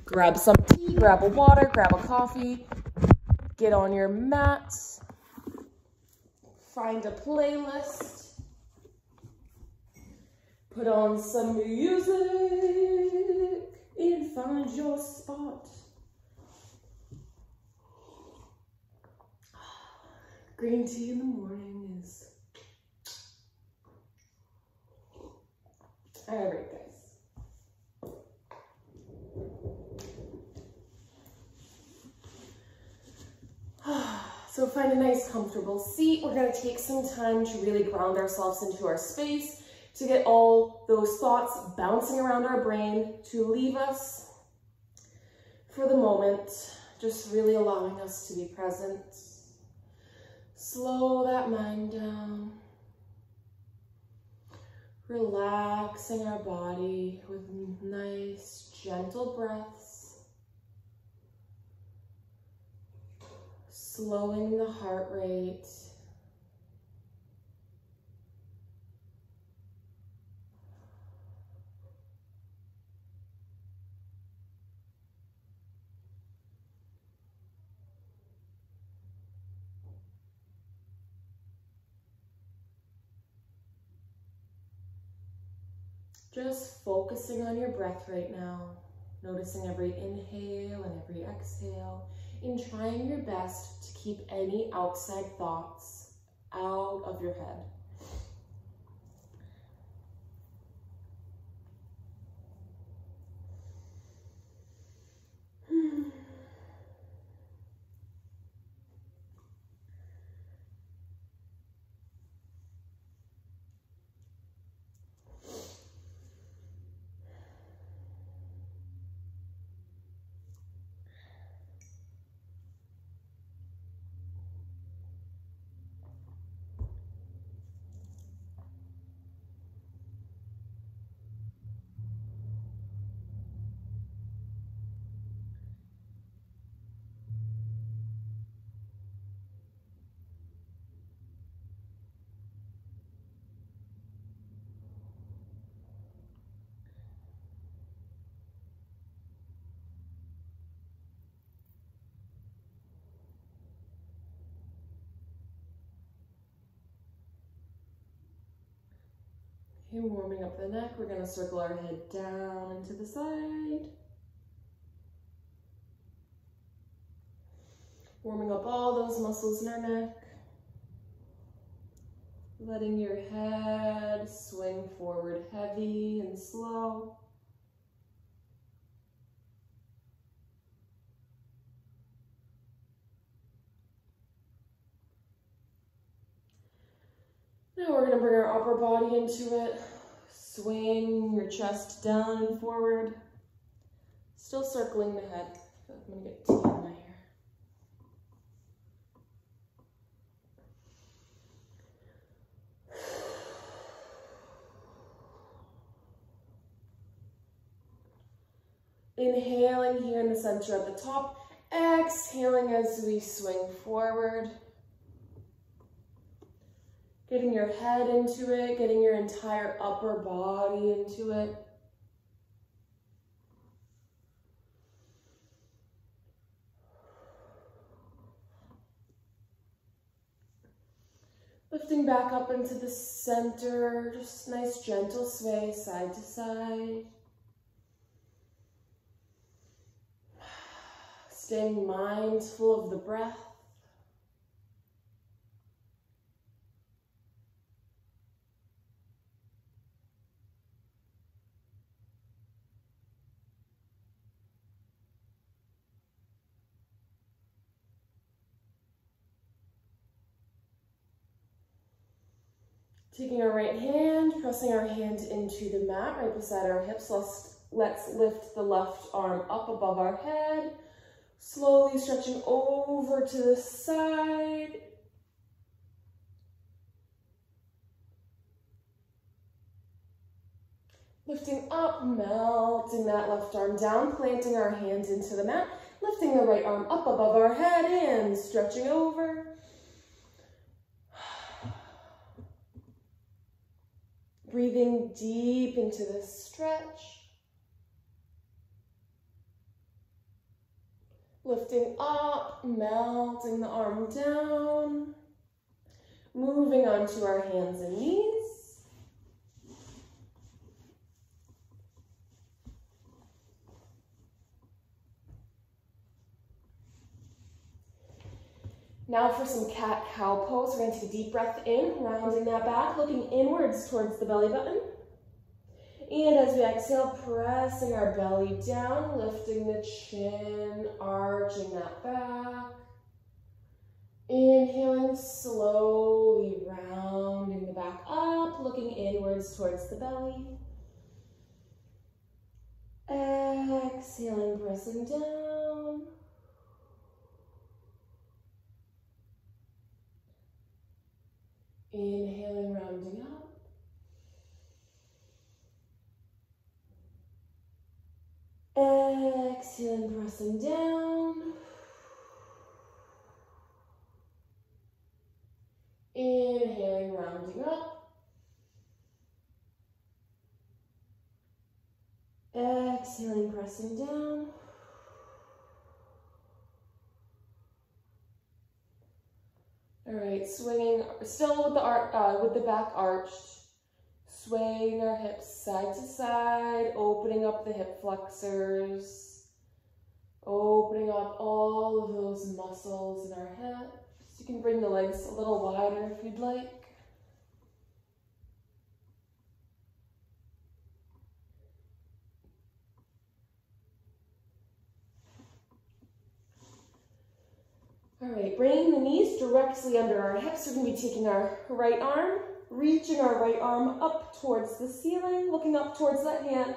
Grab some tea, grab a water, grab a coffee, get on your mat, find a playlist, put on some music, and find your spot. Green tea in the morning is... All right, guys. So find a nice comfortable seat. We're gonna take some time to really ground ourselves into our space, to get all those thoughts bouncing around our brain, to leave us for the moment, just really allowing us to be present. Slow that mind down. Relaxing our body with nice, gentle breaths. Slowing the heart rate. Just focusing on your breath right now, noticing every inhale and every exhale, and trying your best to keep any outside thoughts out of your head. Okay, warming up the neck, we're gonna circle our head down and to the side. Warming up all those muscles in our neck. Letting your head swing forward heavy and slow. Now we're gonna bring our upper body into it. Swing your chest down and forward. Still circling the head. I'm gonna get tea in my hair. Inhaling here in the center at the top. Exhaling as we swing forward. Getting your head into it, getting your entire upper body into it. Lifting back up into the center, just nice gentle sway side to side. Staying mindful of the breath. Taking our right hand, pressing our hand into the mat right beside our hips. Let's lift the left arm up above our head. Slowly stretching over to the side. Lifting up, melting that left arm down, planting our hands into the mat. Lifting the right arm up above our head and stretching over. Breathing deep into the stretch. Lifting up, melting the arm down. Moving onto our hands and knees. Now for some cat-cow pose, we're going to take a deep breath in, rounding that back, looking inwards towards the belly button. And as we exhale, pressing our belly down, lifting the chin, arching that back. Inhaling, slowly rounding the back up, looking inwards towards the belly. Exhaling, pressing down. Inhaling, rounding up. Exhaling, pressing down. Inhaling, rounding up. Exhaling, pressing down. All right, swinging, still with the back arched. Swaying our hips side to side, opening up the hip flexors, opening up all of those muscles in our hips. You can bring the legs a little wider if you'd like. All right, bringing the knees directly under our hips. We're going to be taking our right arm, reaching our right arm up towards the ceiling, looking up towards that hand,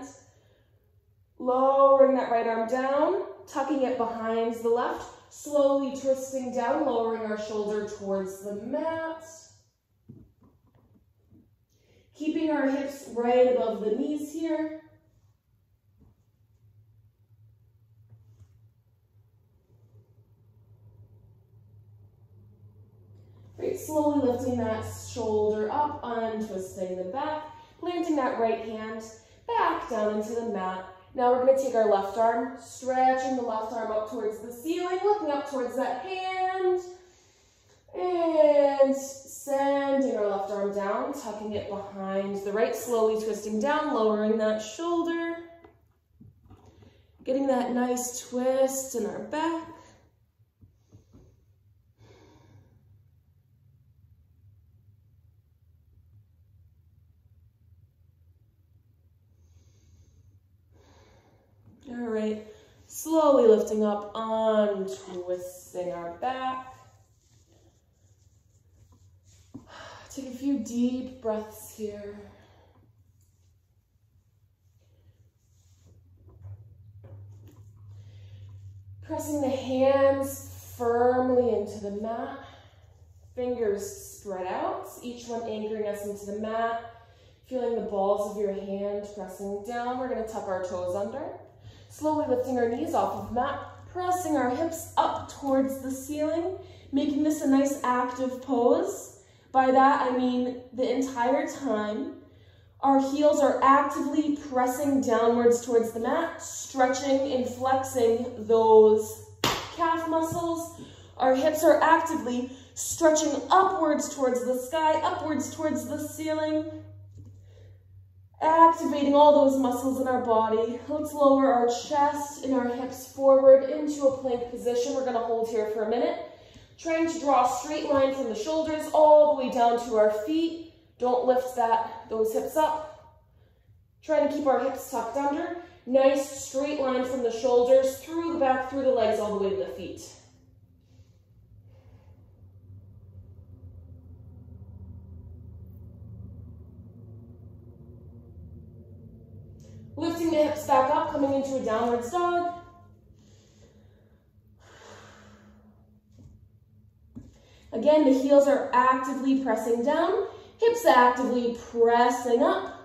lowering that right arm down, tucking it behind the left, slowly twisting down, lowering our shoulder towards the mat. Keeping our hips right above the knees here. Great, slowly lifting that shoulder up, untwisting the back, planting that right hand back down into the mat. Now we're going to take our left arm, stretching the left arm up towards the ceiling, looking up towards that hand, and sending our left arm down, tucking it behind the right, slowly twisting down, lowering that shoulder, getting that nice twist in our back. All right, slowly lifting up, untwisting our back. Take a few deep breaths here. Pressing the hands firmly into the mat. Fingers spread out, each one anchoring us into the mat. Feeling the balls of your hand pressing down. We're going to tuck our toes under. Slowly lifting our knees off of the mat, pressing our hips up towards the ceiling, making this a nice active pose. By that, I mean the entire time our heels are actively pressing downwards towards the mat, stretching and flexing those calf muscles. Our hips are actively stretching upwards towards the sky, upwards towards the ceiling. Activating all those muscles in our body. Let's lower our chest and our hips forward into a plank position. We're going to hold here for a minute. Trying to draw a straight line from the shoulders all the way down to our feet. Don't lift those hips up. Trying to keep our hips tucked under. Nice straight line from the shoulders, through the back, through the legs, all the way to the feet. Lifting the hips back up, coming into a downward dog. Again, the heels are actively pressing down, hips actively pressing up.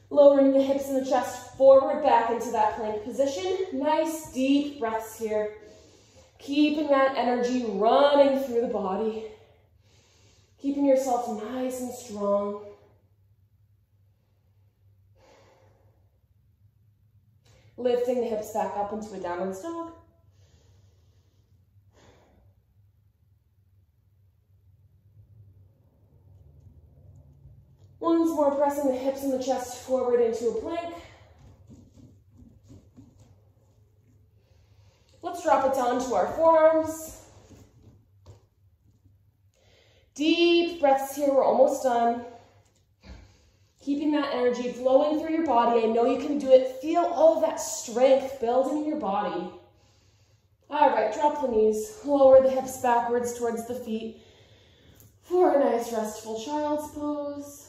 Lowering the hips and the chest forward, back into that plank position. Nice deep breaths here. Keeping that energy running through the body. Keeping yourself nice and strong. Lifting the hips back up into a downward dog. Once more, pressing the hips and the chest forward into a plank. Let's drop it down to our forearms. Deep breaths here, we're almost done. Keeping that energy flowing through your body. I know you can do it. Feel all of that strength building in your body. All right, drop the knees. Lower the hips backwards towards the feet for a nice restful child's pose.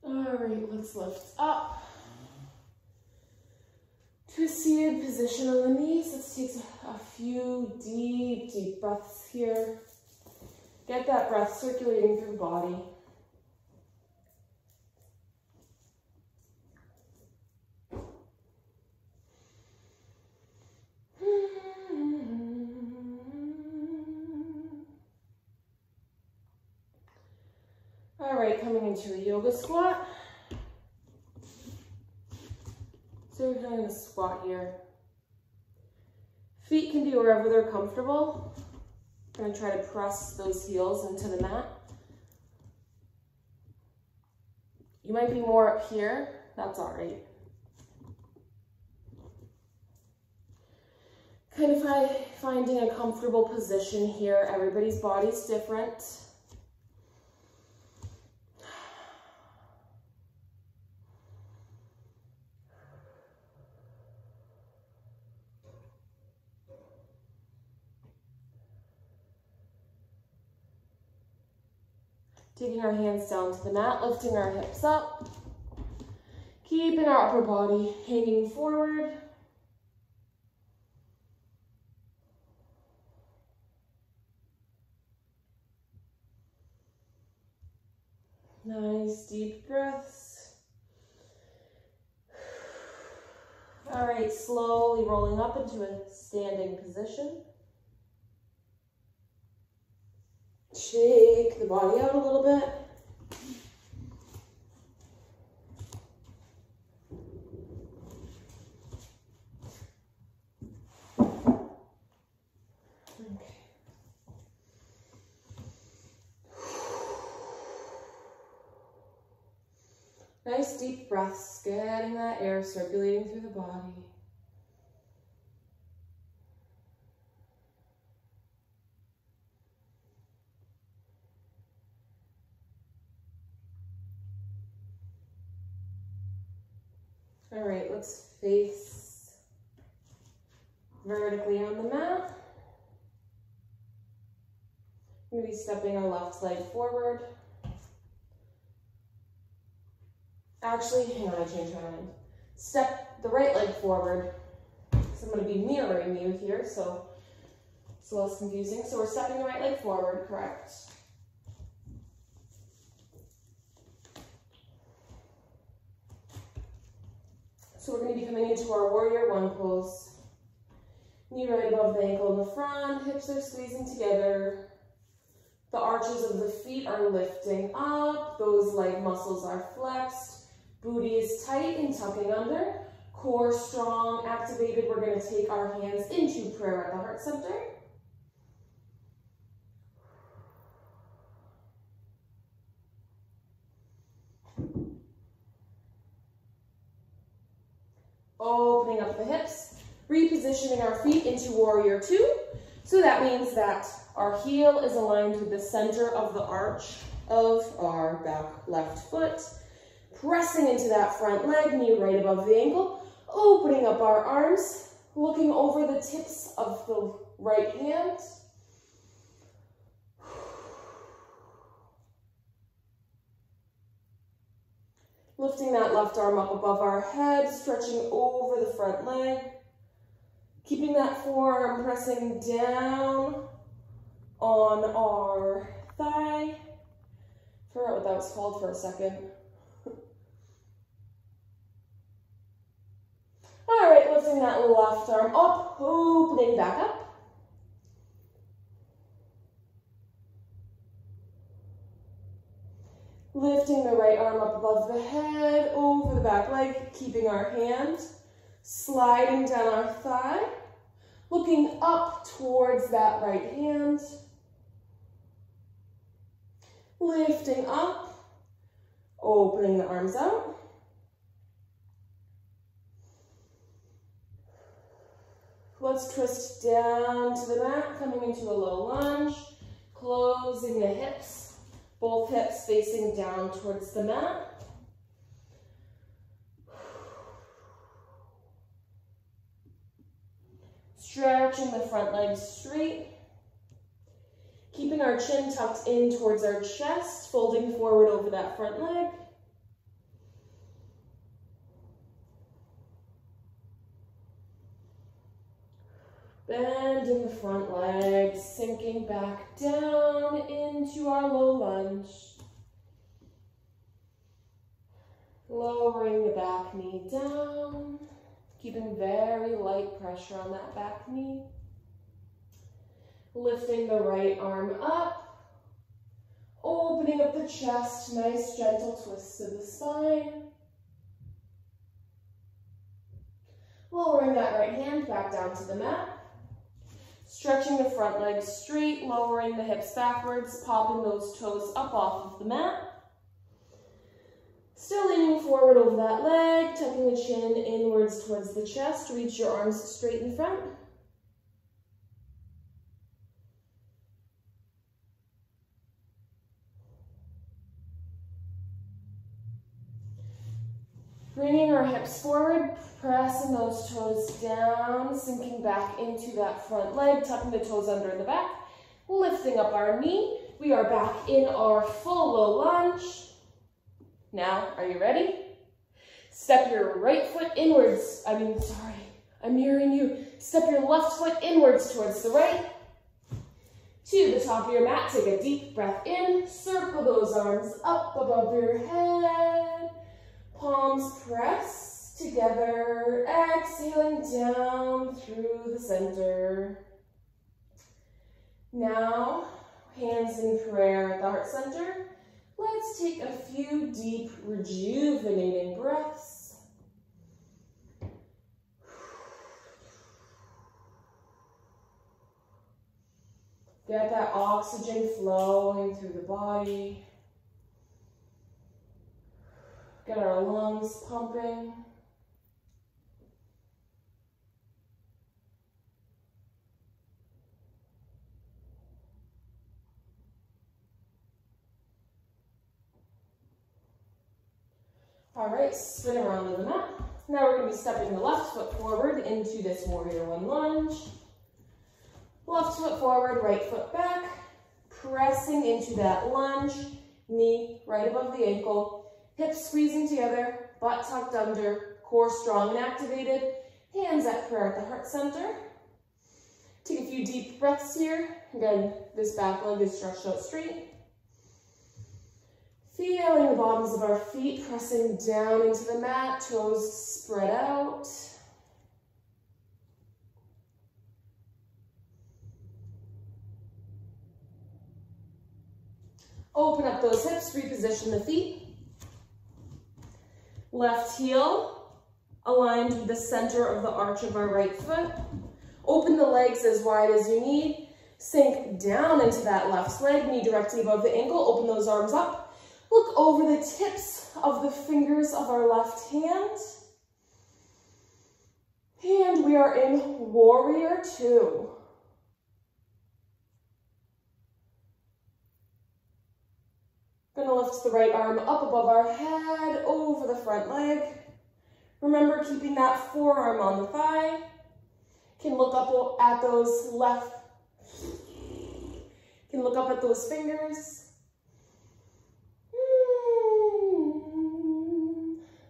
All right, let's lift up to a seated position on the knees. Let's take a few deep breaths here. Get that breath circulating through the body. All right, coming into a yoga squat. So you're kind of squat here. Feet can be wherever they're comfortable. I'm going to try to press those heels into the mat. You might be more up here. That's all right. Kind of finding a comfortable position here. Everybody's body's different. Taking our hands down to the mat, lifting our hips up, keeping our upper body hanging forward. Nice deep breaths. All right, slowly rolling up into a standing position. Shake the body out a little bit. Okay. Nice deep breaths, getting that air circulating through the body. All right, let's face vertically on the mat. We're going to be stepping our left leg forward. Actually, hang on, I changed my mind. Step the right leg forward. So I'm going to be mirroring you here, so it's less confusing. So we're stepping the right leg forward, correct? So we're going to be coming into our warrior one pose. Knee right above the ankle in the front, hips are squeezing together. The arches of the feet are lifting up, those leg muscles are flexed, booty is tight and tucking under, core strong, activated. We're going to take our hands into prayer at the heart center. Opening up the hips, Repositioning our feet into warrior two. So that means that our heel is aligned with the center of the arch of our back left foot. Pressing into that front leg, knee right above the ankle. Opening up our arms, looking over the tips of the right hand. Lifting that left arm up above our head, stretching over the front leg. Keeping that forearm pressing down on our thigh. Forgot what that was called for a second. All right, lifting that left arm up, opening back up. Lifting the right arm up above the head, over the back leg, keeping our hand, sliding down our thigh, looking up towards that right hand, lifting up, opening the arms out. Let's twist down to the mat, coming into a low lunge, closing the hips, both hips facing down towards the mat. Stretching the front leg straight, keeping our chin tucked in towards our chest, folding forward over that front leg. Bending the front leg, sinking back down into our low lunge. Lowering the back knee down, keeping very light pressure on that back knee. Lifting the right arm up, opening up the chest, nice gentle twists of the spine. Lowering that right hand back down to the mat. Stretching the front leg straight, lowering the hips backwards, popping those toes up off of the mat. Still leaning forward over that leg, tucking the chin inwards towards the chest. Reach your arms straight in front. Bringing our hips forward, pressing those toes down, sinking back into that front leg, tucking the toes under in the back, lifting up our knee. We are back in our full low lunge. Now, are you ready? Step your right foot inwards. I'm mirroring you. Step your left foot inwards towards the right. To the top of your mat, take a deep breath in, circle those arms up above your head. Palms press together, exhaling down through the center. Now, hands in prayer at the heart center. Let's take a few deep, rejuvenating breaths. Get that oxygen flowing through the body. Get our lungs pumping. All right, spin around to the mat. Now we're going to be stepping the left foot forward into this warrior one lunge. Left foot forward, right foot back. Pressing into that lunge, knee right above the ankle. Hips squeezing together, butt tucked under, core strong and activated. Hands at prayer at the heart center. Take a few deep breaths here. Again, this back leg is stretched out straight. Feeling the bottoms of our feet pressing down into the mat, toes spread out. Open up those hips, reposition the feet. Left heel aligned with the center of the arch of our right foot. Open the legs as wide as you need. Sink down into that left leg, knee directly above the ankle. Open those arms up. Look over the tips of the fingers of our left hand. And we are in warrior two. Gonna lift the right arm up above our head, over the front leg. Remember, keeping that forearm on the thigh. Can look up at those fingers.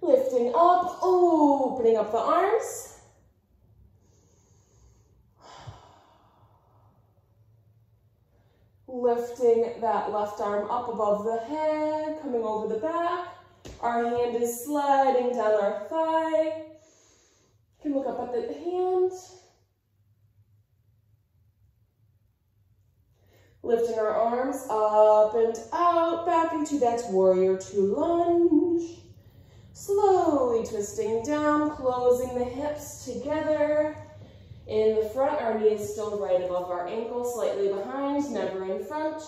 Lifting up, opening up the arms. Lifting that left arm up above the head, coming over the back. Our hand is sliding down our thigh. You can look up at the hand. Lifting our arms up and out, back into that warrior two lunge. Slowly twisting down, closing the hips together. In the front, our knee is still right above our ankle, slightly behind, never in front.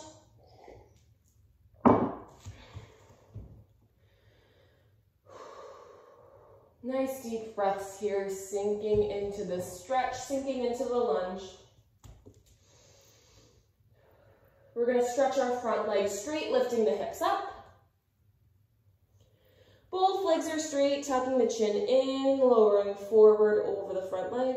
Nice deep breaths here, sinking into the stretch, sinking into the lunge. We're going to stretch our front leg straight, lifting the hips up. Both legs are straight, tucking the chin in, lowering forward over the front leg.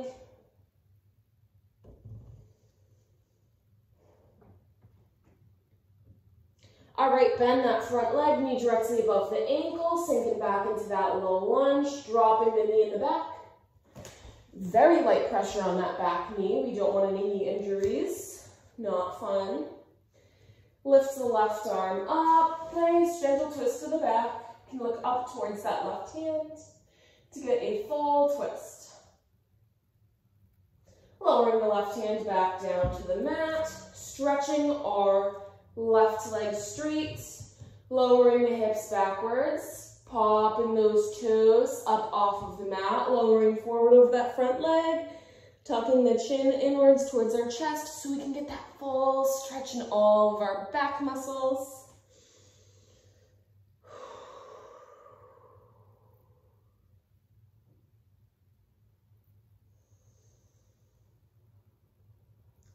All right, bend that front leg, knee directly above the ankle, sinking back into that low lunge, dropping the knee in the back. Very light pressure on that back knee. We don't want any knee injuries. Not fun. Lift the left arm up. Nice, gentle twist to the back. You can look up towards that left hand to get a full twist. Lowering the left hand back down to the mat, stretching our left leg straight, lowering the hips backwards, popping those toes up off of the mat, lowering forward over that front leg, tucking the chin inwards towards our chest so we can get that full stretch in all of our back muscles.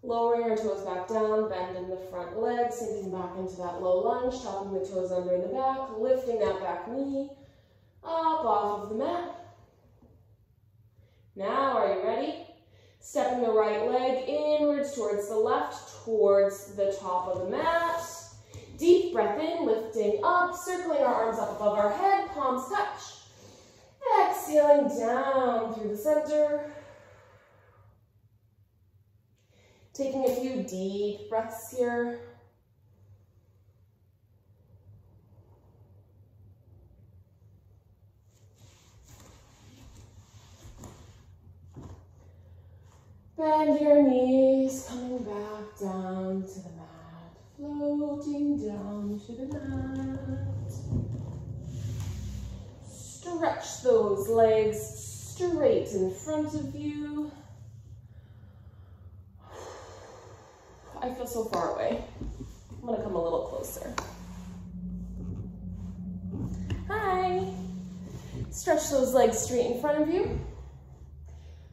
Lowering our toes back down, bending the front leg, sinking back into that low lunge, tucking the toes under in the back, lifting that back knee up off of the mat. Now, are you ready? Stepping the right leg inwards towards the left, towards the top of the mat. Deep breath in, lifting up, circling our arms up above our head, palms touch. Exhaling down through the center. Taking a few deep breaths here. Bend your knees, coming back down to the mat, floating down to the mat. Stretch those legs straight in front of you. I feel so far away. I'm gonna come a little closer. Hi. Stretch those legs straight in front of you.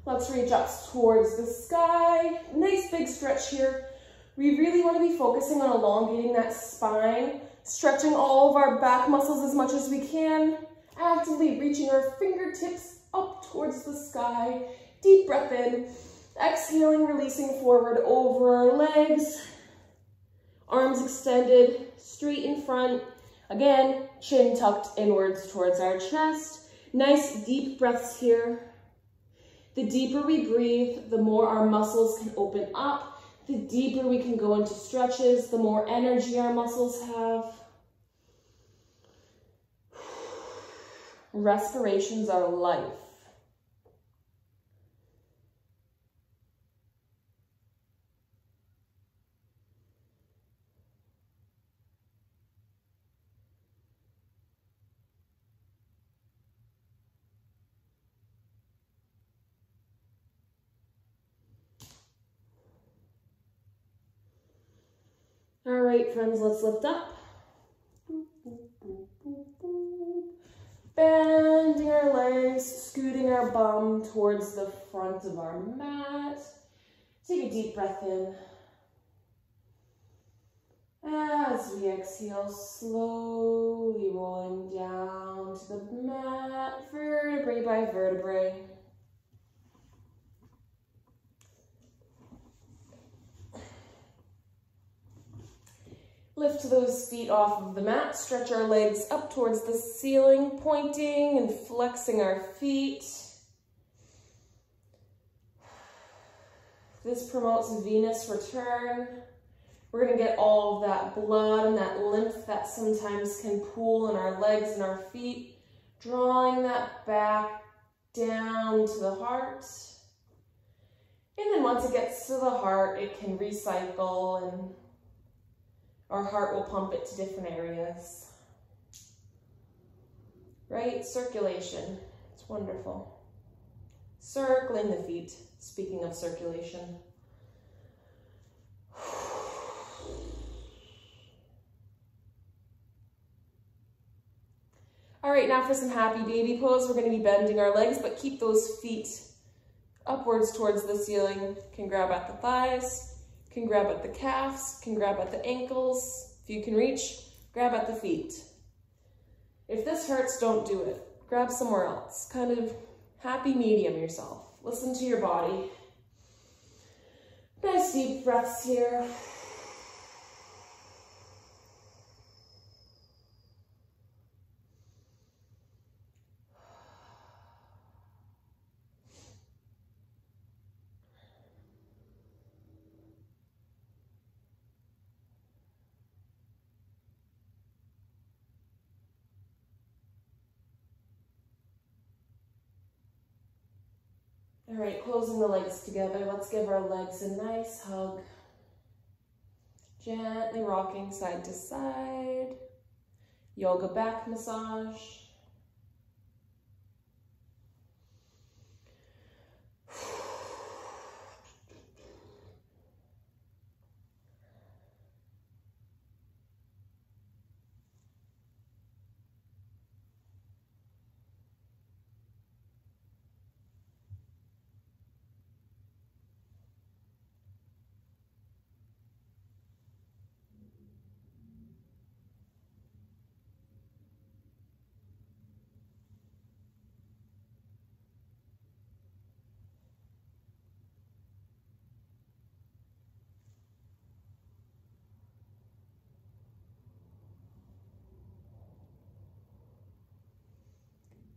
Let's reach up towards the sky. Nice big stretch here. We really want to be focusing on elongating that spine, stretching all of our back muscles as much as we can, actively reaching our fingertips up towards the sky. Deep breath in. Exhaling, releasing forward over our legs. Arms extended, straight in front. Again, chin tucked inwards towards our chest. Nice deep breaths here. The deeper we breathe, the more our muscles can open up. The deeper we can go into stretches, the more energy our muscles have. Respirations are life. All right, friends, let's lift up. Bending our nice, scooting our bum towards the front of our mat. Take a deep breath in. As we exhale, slowly rolling down to the mat, vertebrae by vertebrae. Lift those feet off of the mat, stretch our legs up towards the ceiling, pointing and flexing our feet. This promotes venous return. We're going to get all of that blood and that lymph that sometimes can pool in our legs and our feet, drawing that back down to the heart. And then once it gets to the heart, it can recycle and our heart will pump it to different areas. Right? Circulation. It's wonderful. Circling the feet, speaking of circulation. All right, now for some happy baby pose. We're going to be bending our legs, but keep those feet upwards towards the ceiling. Can grab at the thighs, can grab at the calves, can grab at the ankles. If you can reach, grab at the feet. If this hurts, don't do it. Grab somewhere else. Kind of happy medium yourself. Listen to your body. Nice deep breaths here. All right, closing the legs together. Let's give our legs a nice hug. Gently rocking side to side. Yoga back massage.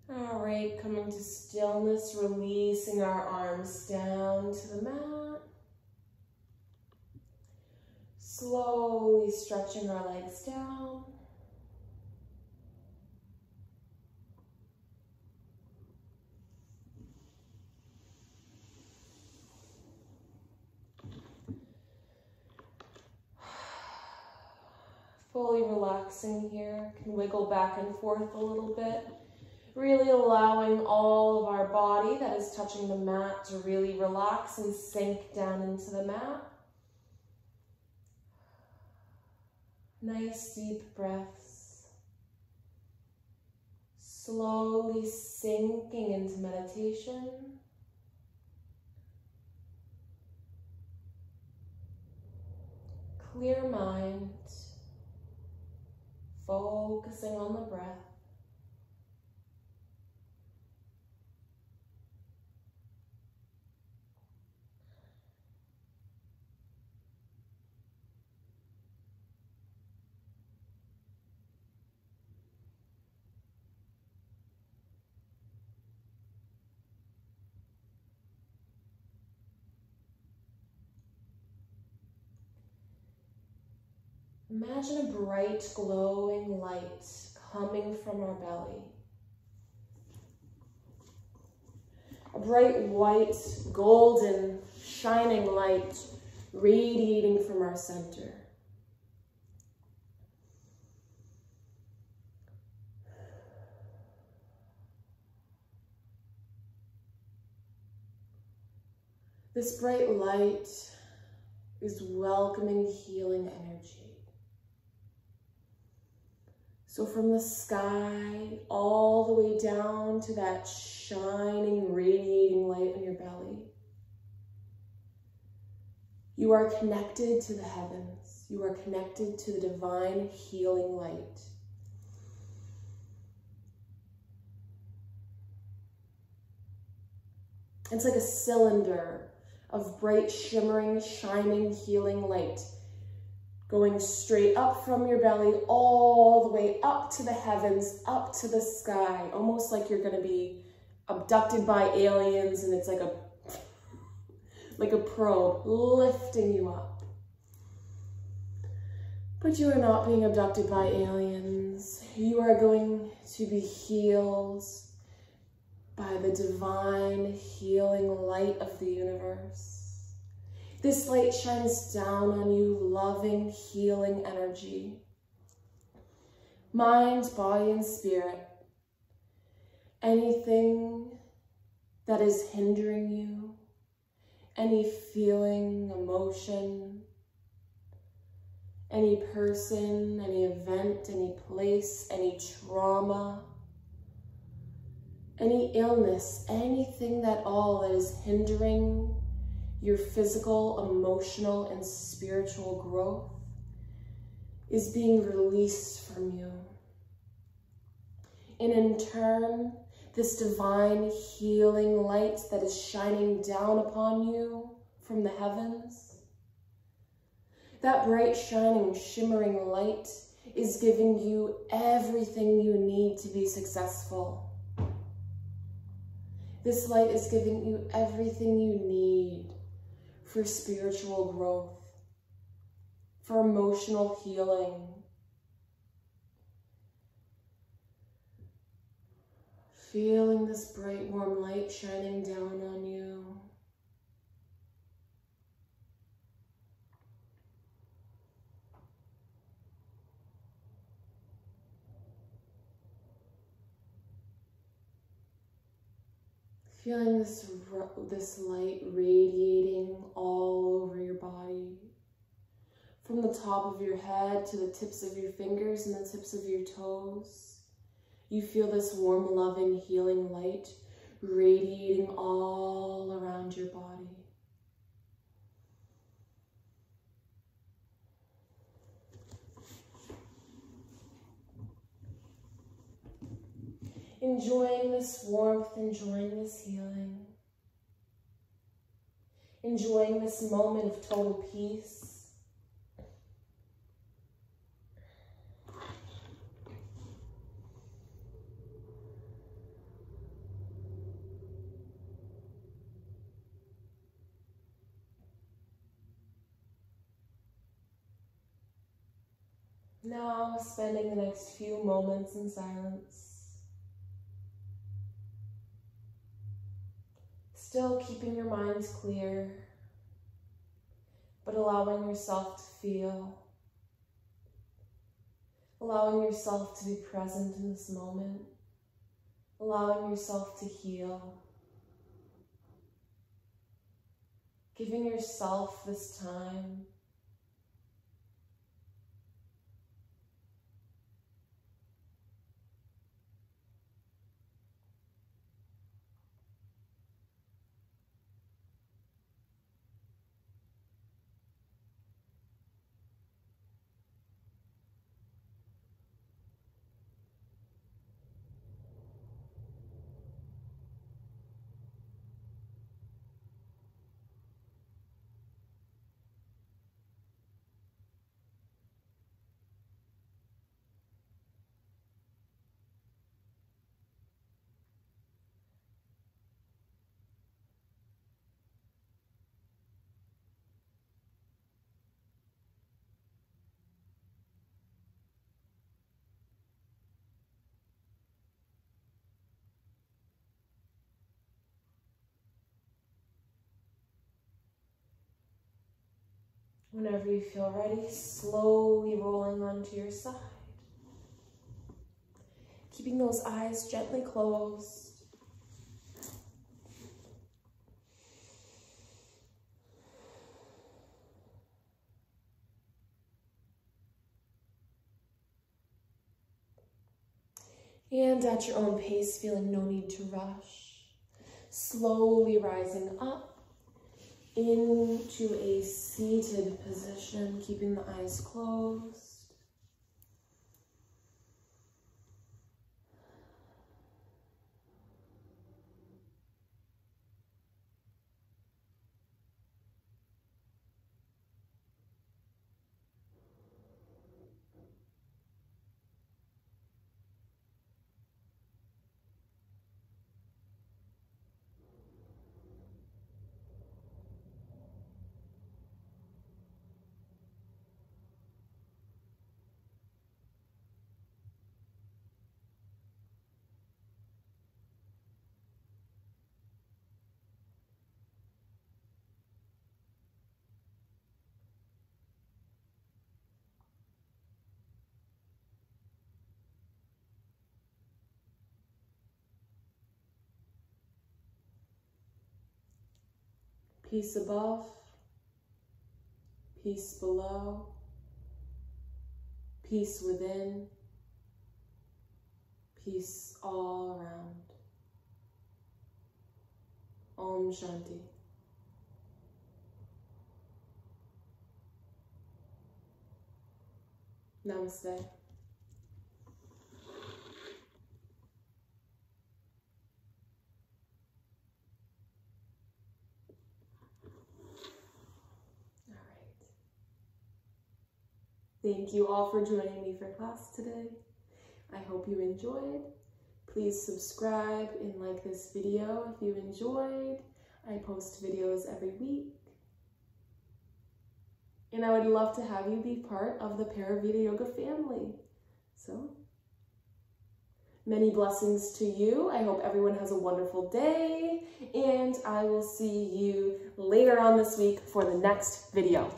All right, coming to stillness, releasing our arms down to the mat. Slowly stretching our legs down. Fully relaxing here. Can wiggle back and forth a little bit. Really allowing all of our body that is touching the mat to really relax and sink down into the mat. Nice deep breaths. Slowly sinking into meditation. Clear mind. Focusing on the breath. Imagine a bright, glowing light coming from our belly. A bright, white, golden, shining light radiating from our center. This bright light is welcoming, healing energy. So from the sky all the way down to that shining, radiating light on your belly, you are connected to the heavens. You are connected to the divine healing light. It's like a cylinder of bright, shimmering, shining, healing light going straight up from your belly all the way up to the heavens, up to the sky, almost like you're going to be abducted by aliens, and it's like a probe lifting you up. But you are not being abducted by aliens. You are going to be healed by the divine healing light of the universe. This light shines down on you, loving, healing energy. Mind, body, and spirit. Anything that is hindering you, any feeling, emotion, any person, any event, any place, any trauma, any illness, anything at all that is hindering your physical, emotional, and spiritual growth is being released from you. And in turn, this divine healing light that is shining down upon you from the heavens, that bright, shining, shimmering light is giving you everything you need to be successful. This light is giving you everything you need for spiritual growth, for emotional healing. Feeling this bright, warm light shining down on you. Feeling this light radiating all over your body, from the top of your head to the tips of your fingers and the tips of your toes. You feel this warm, loving, healing light radiating all around your body. Enjoying this warmth, enjoying this healing, enjoying this moment of total peace. Now, spending the next few moments in silence. Still keeping your minds clear, but allowing yourself to feel, allowing yourself to be present in this moment, allowing yourself to heal, giving yourself this time. Whenever you feel ready, slowly rolling onto your side. Keeping those eyes gently closed. And at your own pace, feeling no need to rush. Slowly rising up into a seated position, keeping the eyes closed. Peace above, peace below, peace within, peace all around. Om Shanti. Namaste. Thank you all for joining me for class today. I hope you enjoyed. Please subscribe and like this video if you enjoyed. I post videos every week. And I would love to have you be part of the Paravita Yoga family. So, many blessings to you. I hope everyone has a wonderful day. And I will see you later on this week for the next video.